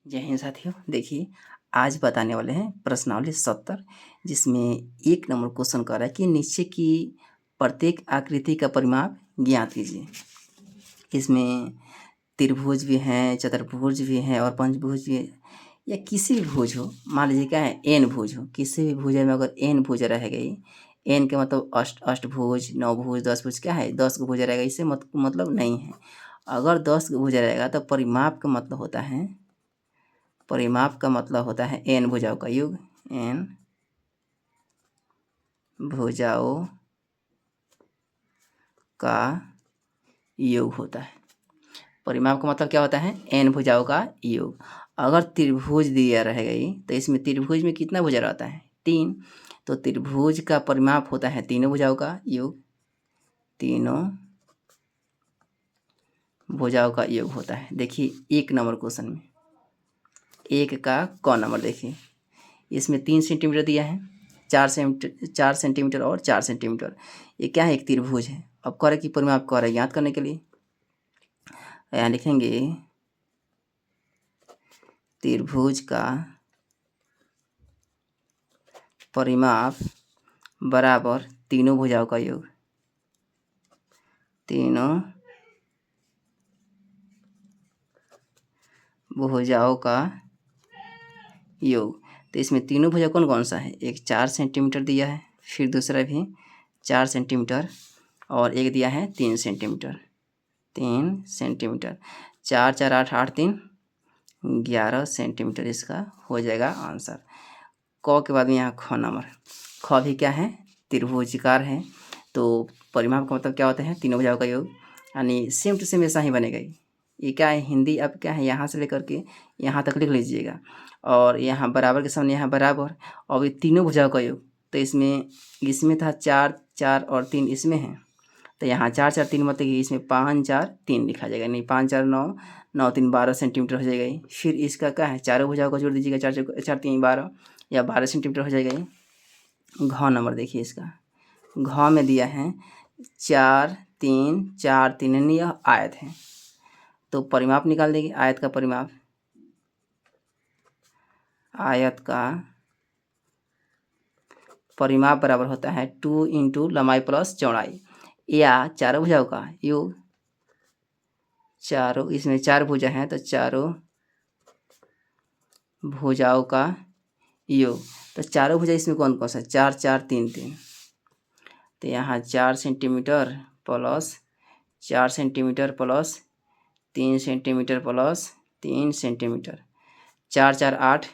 जय हिंद साथियों। देखिए, आज बताने वाले हैं प्रश्नावली 70, जिसमें 1 नंबर क्वेश्चन कह रहा है कि नीचे की प्रत्येक आकृति का परिमाप ज्ञात कीजिए। इसमें त्रिभुज भी हैं, चतुर्भुज भी हैं और पंचभुज भी है, या किसी भी भुज हो। मान लीजिए क्या है, एन भुज हो, किसी भी भुजा में अगर एन भुजा रह गई, एन के मतलब अष्टभुज, नवभुज, 10 भुज क्या है, 10 भुजा रहेगा, इससे मतलब नहीं है। अगर 10 भुजा रहेगा तो परिमाप का मतलब होता है, परिमाप का मतलब होता है एन भुजाओं का योग, एन भुजाओं का योग होता है। परिमाप का मतलब क्या होता है, एन भुजाओं का योग। अगर त्रिभुज दिया रह गई तो इसमें त्रिभुज में कितना भुजा रहता है, 3। तो त्रिभुज का परिमाप होता है तीनों भुजाओं का योग, तीनों भुजाओं का योग होता है। देखिए 1 नंबर क्वेश्चन में 1 का क नंबर देखिए, इसमें 3 सेंटीमीटर दिया है, 4 सेंटीमीटर और 4 सेंटीमीटर। ये क्या है, एक त्रिभुज है। अब कह रहे कि परिमाप कह रहे ज्ञात करने के लिए यहाँ लिखेंगे त्रिभुज का परिमाप बराबर तीनों भुजाओं का योग, तीनों भुजाओं का योग। तो इसमें तीनों भुजा कौन कौन सा है, एक 4 सेंटीमीटर दिया है, फिर दूसरा भी 4 सेंटीमीटर और एक दिया है 3 सेंटीमीटर, 3 सेंटीमीटर। 4 4 8 8 3 11 सेंटीमीटर इसका हो जाएगा आंसर। क के बाद में यहाँ ख नंबर, ख भी क्या है, त्रिभुजाकार है। तो परिमाप का मतलब क्या होता है, तीनों भुजाओं का योग, यानी सेम टू सेम ऐसा ही बनेगा। ये क्या है, हिंदी अब क्या है, यहाँ से लेकर के यहाँ तक लिख लीजिएगा। और यहाँ बराबर के सामने यहाँ बराबर, और ये तीनों भुजाओं का योग। तो इसमें था 4 4 और 3 इसमें है, तो यहाँ 4 4 3 मतलब कि इसमें 5 4 3 लिखा जाएगा, नहीं 5 4 9 9 3 12 सेंटीमीटर हो जाएगा ये। फिर इसका क्या है, चारों भुजाओं को जोड़ दीजिएगा, 4 4 3 12 या 12 सेंटीमीटर हो जाएगा ये। घ नंबर देखिए इसका, घ में दिया है 4 3 4 3, यानी यह आयत है। तो परिमाप निकाल देंगे, आयत का परिमाप, आयत का परिमाप बराबर होता है 2 इंटू लंबाई प्लस चौड़ाई, या चारों भुजाओं का योग। चारों, इसमें 4 भुजा हैं तो चारों भुजाओं का योग। तो चारों भुजा इसमें कौन कौन सा, 4 4 3 3। तो यहाँ 4 centimetre plus 4 centimetre plus 3 centimetre plus 3 centimetre, 4 4 8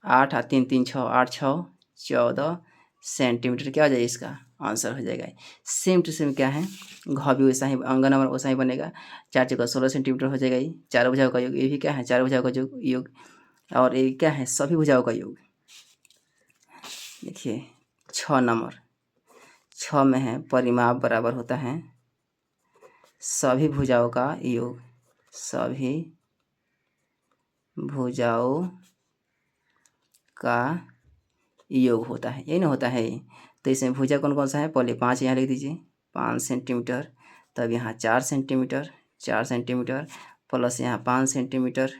8 और 3 3 6 8 6 14 सेंटीमीटर क्या हो जाएगा, इसका आंसर हो जाएगा। सेम टू सेम क्या है, घ भी वैसा ही, अंग नंबर वैसा ही बनेगा। 4 चौका 16 सेंटीमीटर हो जाएगा ये। चारों भुजाओं का योग, ये भी क्या है, चारों भुजाओं का योग, और ये क्या है, सभी भुजाओं का योग। देखिए 6 नंबर, 6 में है परिमाप बराबर होता है सभी भुजाओं का योग, सभी भुजाओं का योग होता है, ये ना होता है। तो इसमें भुजा कौन कौन सा है, पहले 5 यहाँ लिख दीजिए, 5 सेंटीमीटर, तब यहाँ 4 सेंटीमीटर, 4 सेंटीमीटर प्लस यहाँ 5 centimetre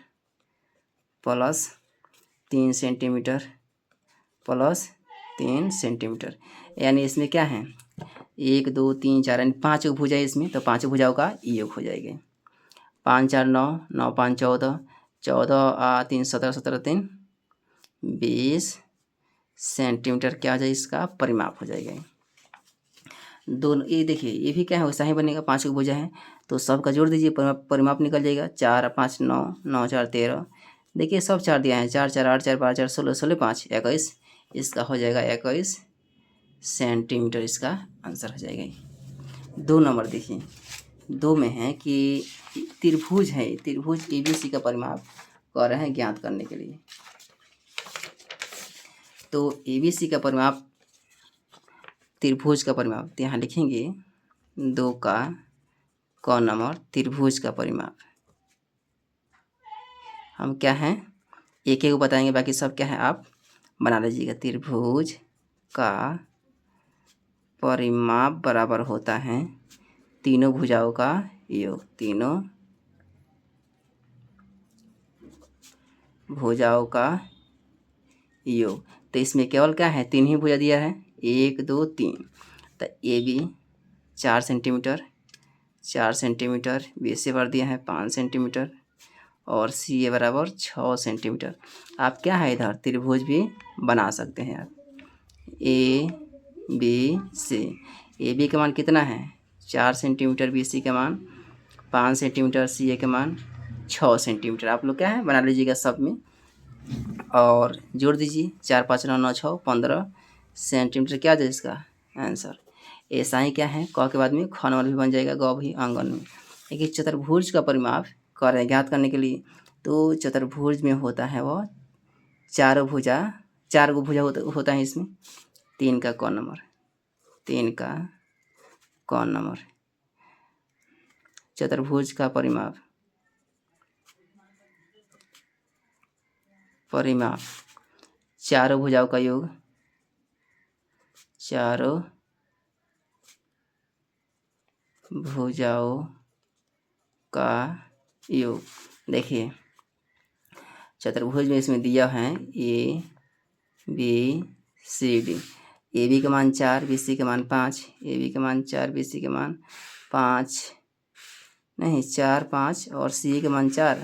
plus 3 centimetre plus 3 centimetre, यानी इसमें क्या है, 1 2 3 4, यानी 5 भुजा है इसमें, तो 5 भुजाओं का योग हो जाएगा। 5 4 9 9 5 14 14 3 17 17 3 20 सेंटीमीटर क्या हो जाएगा, इसका परिमाप हो जाएगा। दोनों ये देखिए, ये भी क्या है, वैसा ही बनेगा, 5 को भुजा है तो सबका जोड़ दीजिए, परिमाप निकल जाएगा। 4 5 9 9 4 13, देखिए सब 4 दिया है, 4 4 8 4 12 4 16 16 5 21, इसका हो जाएगा 21 सेंटीमीटर, इसका आंसर हो जाएगा। 2 नंबर देखिए, 2 में है कि त्रिभुज है, त्रिभुज ABC का परिमाप कह रहे हैं ज्ञात करने के लिए। तो ABC का परिमाप, त्रिभुज का परिमाप, तो यहाँ लिखेंगे 2 का क नंबर, त्रिभुज का परिमाप। हम क्या हैं, एक एक बताएंगे, बाकी सब क्या है आप बना लीजिएगा। त्रिभुज का परिमाप बराबर होता है तीनों भुजाओं का योग, तीनों भुजाओं का योग। तो इसमें केवल क्या है, 3 ही भुजा दिया है, 1 2 3। तो A B 4 centimetre, 4 centimetre, B C बार दिया है 5 सेंटीमीटर, और सी ए बराबर 6 सेंटीमीटर। आप क्या है इधर त्रिभुज भी बना सकते हैं आप। ए बी सी, ए बी का मान कितना है 4 सेंटीमीटर, बी सी का मान 5 सेंटीमीटर, सी ए का मान 6 सेंटीमीटर। आप लोग क्या है बना लीजिएगा सब में और जोड़ दीजिए, 4 5 9 9 6 15 सेंटीमीटर। क्या है इसका आंसर। ऐसा ही क्या है क के बाद में ख नंबर भी बन जाएगा, ग भी आंगन में। देखिए चतुर्भुज का परिमाप कर रहे हैं ज्ञात करने के लिए। तो चतुर्भुज में होता है वो 4 भुजा, 4 गो भुजा होता है इसमें। 3 का क नंबर, 3 का क नंबर। चतुर्भुज का परिमाप, परिमाप चारों भुजाओं का योग, चारों भुजाओं का योग। देखिए चतुर्भुज में इसमें दिया है A B C D. A B का मान 4, बी सी का मान 5, ए बी का मान 4, बी सी का मान 5 नहीं 4 5 और सी ए का मान 4,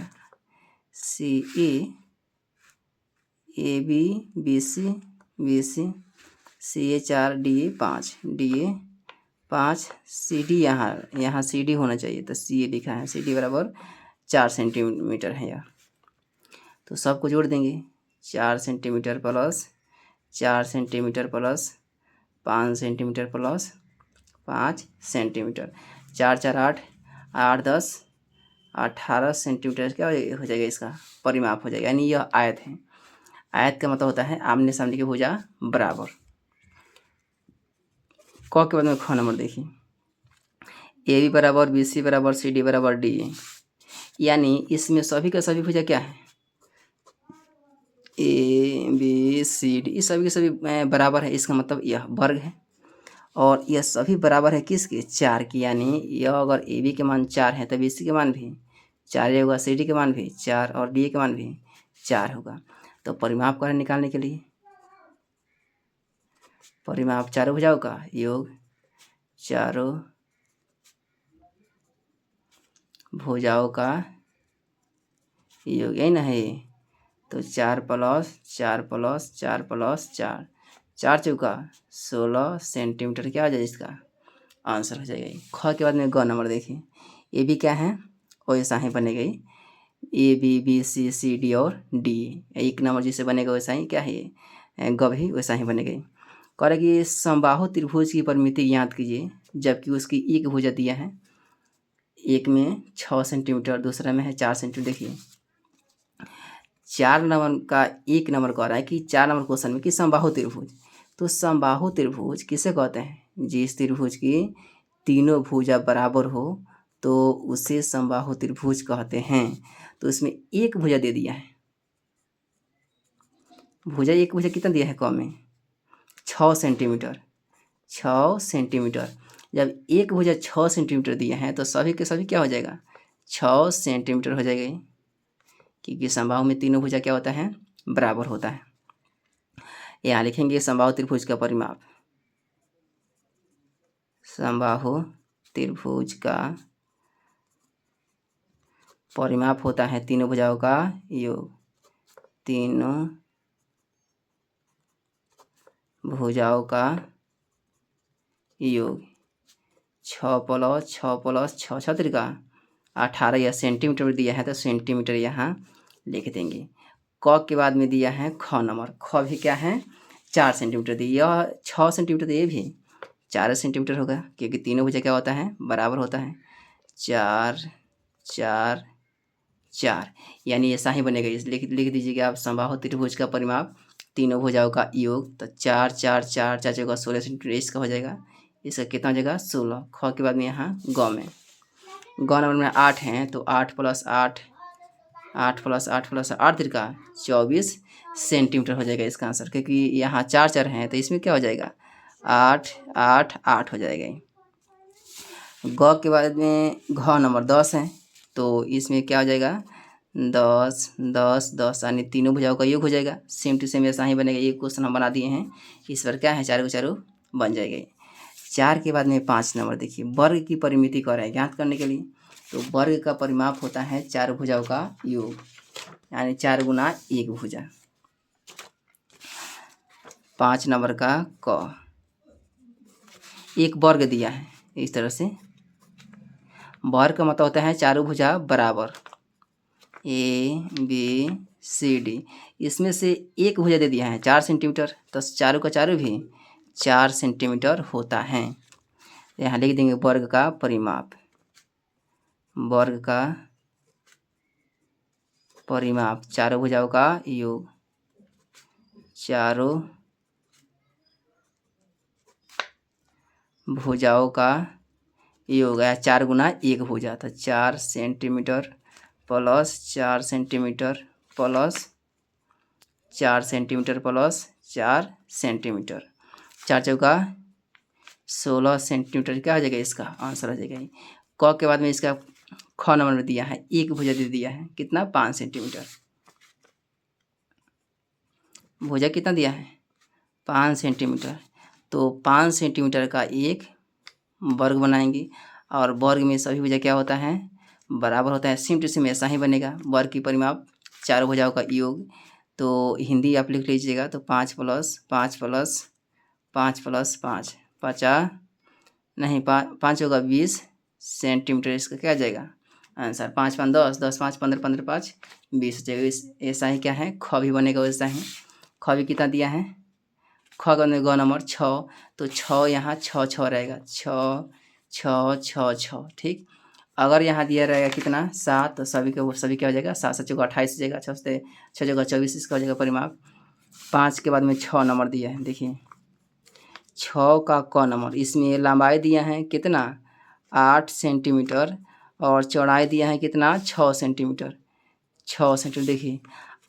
C A B B C C A 4, D A 5, D A 5, C D यहाँ सी डी होना चाहिए, तो सी ए लिखा है, सी डी बराबर 4 सेंटीमीटर है यह। तो सबको जोड़ देंगे, 4 centimetre plus 4 centimetre plus 5 centimetre plus 5 centimetre, 4 4 8 8 10 18 centimetre क्या हो जाएगा, इसका परिमाप हो जाएगा। यानी यह आयत है। आयत का मतलब होता है आमने सामने की भुजा बराबर। क के बाद में ख नंबर देखिए, ए बी बराबर बी सी बराबर सी डी बराबर डी ए। यानी इसमें सभी का सभी भुजा क्या है, ए बी सी डी, सभी के सभी बराबर है। इसका मतलब यह वर्ग है और यह सभी बराबर है किसके, 4 की। यानी यह अगर ए बी के मान 4 है तो बी सी के मान भी 4 होगा, सी डी के मान भी 4 और डी ए के मान भी 4 होगा। तो परिमाप करें निकालने के लिए, परिमाप चारों भुजाओं का योग, चारों भुजाओं का योग, यही ना है। तो 4 प्लस 4 प्लस 4 प्लस 4, 4 चौका 16 सेंटीमीटर क्या हो जाएगा, इसका आंसर हो जाएगा। ख के बाद में ग नंबर देखिए, ए बी क्या है वैसा ही बनेगा, A B B C C D और डी। एक नंबर जिसे बनेगा वैसा ही क्या है, ग भी वैसा ही बनेगा। कह रहा कि समबाहु त्रिभुज की परिमिति ज्ञात कीजिए, जबकि उसकी एक भुजा दिया है, एक में 6 सेंटीमीटर, दूसरा में है 4 सेंटीमीटर। देखिए 4 नंबर का एक नंबर कह रहा है कि 4 नंबर क्वेश्चन में कि समबाहु त्रिभुज। तो समबाहु त्रिभुज किसे कहते हैं, जिस त्रिभुज की तीनों भुजा बराबर हो तो उसे समबाहु त्रिभुज कहते हैं। तो इसमें एक भुजा दे दिया है, भुजा एक भुजा कितना दिया है क में 6 सेंटीमीटर, 6 सेंटीमीटर। जब एक भुजा 6 सेंटीमीटर दिया है तो सभी के सभी क्या हो जाएगा 6 सेंटीमीटर हो जाएगा, क्योंकि समबाहु में तीनों भुजा क्या होता है बराबर होता है। यहाँ लिखेंगे समबाहु त्रिभुज का परिमाप, समबाहु त्रिभुज का परिमाप होता है तीनों भुजाओं का योग, तीनों भुजाओं का योग। 6 प्लस 6 प्लस 6 6 त्रिका 18 या सेंटीमीटर दिया है तो सेंटीमीटर यहाँ लिख देंगे। क के बाद में दिया है ख नंबर, ख भी क्या है 4 सेंटीमीटर दिया, यह 6 सेंटीमीटर ये भी 4 सेंटीमीटर होगा, क्योंकि तीनों भुजा क्या होता है बराबर होता है, 4 4 4। यानी ऐसा ही बनेगा। इस लिख दीजिएगा आप समबाहु त्रिभुज का परिमाप तीनों भुजाओं का योग। तो 4 4 4 4 जगह 16 सेंटीमीटर इसका हो जाएगा, इसका कितना हो जाएगा 16। ख के बाद में यहाँ ग में, ग नंबर में 8 हैं तो 8 plus 8 8 plus 8 plus 8 Trika 24 centimetre हो जाएगा इसका आंसर, क्योंकि यहाँ 4 4 हैं तो इसमें क्या हो जाएगा 8 8 8 हो जाएगा। ग के बाद में घ नंबर 10 है तो इसमें क्या हो जाएगा 10 10 10 यानी तीनों भुजाओं का योग हो जाएगा। सेम टू सेम ऐसा ही बनेगा। ये क्वेश्चन हम बना दिए हैं। इस पर क्या है, चारों के चारों बन जाएगा। 4 के बाद में 5 नंबर देखिए, वर्ग की परिमिति कर रहा है ज्ञात करने के लिए। तो वर्ग का परिमाप होता है 4 भुजाओं का योग, यानी 4 गुना 1 भुजा। 5 नंबर का क, एक वर्ग दिया है इस तरह से। वर्ग का मतलब होता है चारों भुजा बराबर, ABCD। इसमें से एक भुजा दे दिया है 4 सेंटीमीटर, तो चारों का चारों भी 4 सेंटीमीटर होता है। यहाँ लिख देंगे वर्ग का परिमाप, वर्ग का परिमाप चारों भुजाओं का योग, चारों भुजाओं का योग है 4 गुना 1 भुजा। तो 4 centimetre plus 4 centimetre plus 4 centimetre plus 4 centimetre, 4 चौका 16 सेंटीमीटर क्या हो जाएगा, इसका आंसर हो जाएगा। क के बाद में इसका ख नंबर में दिया है, एक भुजा दे दिया है कितना, 5 सेंटीमीटर। भुजा कितना दिया है, 5 सेंटीमीटर। तो 5 सेंटीमीटर का एक वर्ग बनाएंगे, और वर्ग में सभी भुजा क्या होता है, बराबर होता है। सेम टू सेम ऐसा ही बनेगा। वर्ग की परिमाप चारों भुजाओं का योग, तो हिंदी आप लिख लीजिएगा। तो 5 प्लस 5 प्लस 5 प्लस 5 50 नहीं 5 होगा 20 सेंटीमीटर, इसका क्या आ जाएगा आंसर। 5 5 10 10 5 15 15 5 20 हो जाएगा। ऐसा ही क्या है, ख भी बनेगा वैसा ही। ख भी कितना दिया है, ख का ग नंबर 6, तो 6 यहाँ 6 6 रहेगा, 6 6 6 6 ठीक। अगर यहाँ दिया रहेगा कितना 7, तो सभी क्या हो जाएगा, 7 7 चौका 28 हो जाएगा, 6 जगह 24 इसका हो जाएगा परिमाप। 5 के बाद में 6 नंबर दिया है, देखिए 6 का क नंबर, इसमें लंबाई दिया है कितना 8 सेंटीमीटर, और चौड़ाई दिया है कितना 6 सेंटीमीटर। 6 सेंटीमीटर देखिए,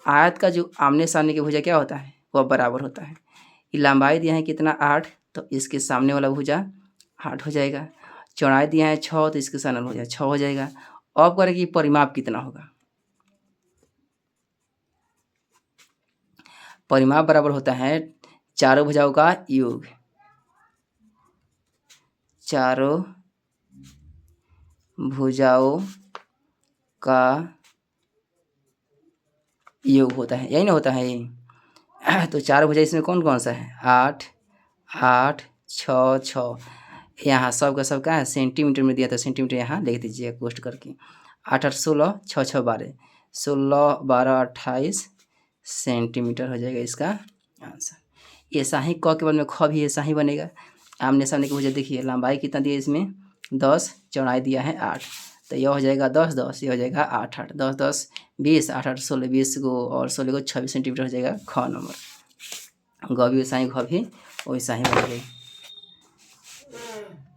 आयत का जो आमने सामने की भुजा क्या होता है, वह बराबर होता है। ये लंबाई दिया है कितना 8, तो इसके सामने वाला भुजा 8 हो जाएगा। चौड़ाई दिया है 6, तो इसके सामने भुजा 6 हो जाएगा। अब करें कि परिमाप कितना होगा, परिमाप बराबर होता है चारों भुजाओं का योग, चारों भुजाओं का योग होता है, यही ना होता है ये। तो चार भुजा इसमें कौन कौन सा है, 8 8 6 6। यहाँ सब का सब क्या है, सेंटीमीटर में दिया था, सेंटीमीटर यहाँ लिख दीजिएगा पोस्ट करके। 8 8 16 6 6 12 16 12 28 सेंटीमीटर हो जाएगा इसका आंसर। ऐसा ही क के बाद में ख भी ऐसा ही बनेगा। आमने सामने की भुजा देखिए, लंबाई कितना दिया इसमें 10, चौड़ाई दिया है 8, तो यह हो जाएगा 10 10, ये हो जाएगा 8 8 10 10 20 8 8 16 20 को और 16 को 26 सेंटीमीटर हो जाएगा ख नंबर। ग भी वैसा ही, घ भी वैसा ही बनेगा।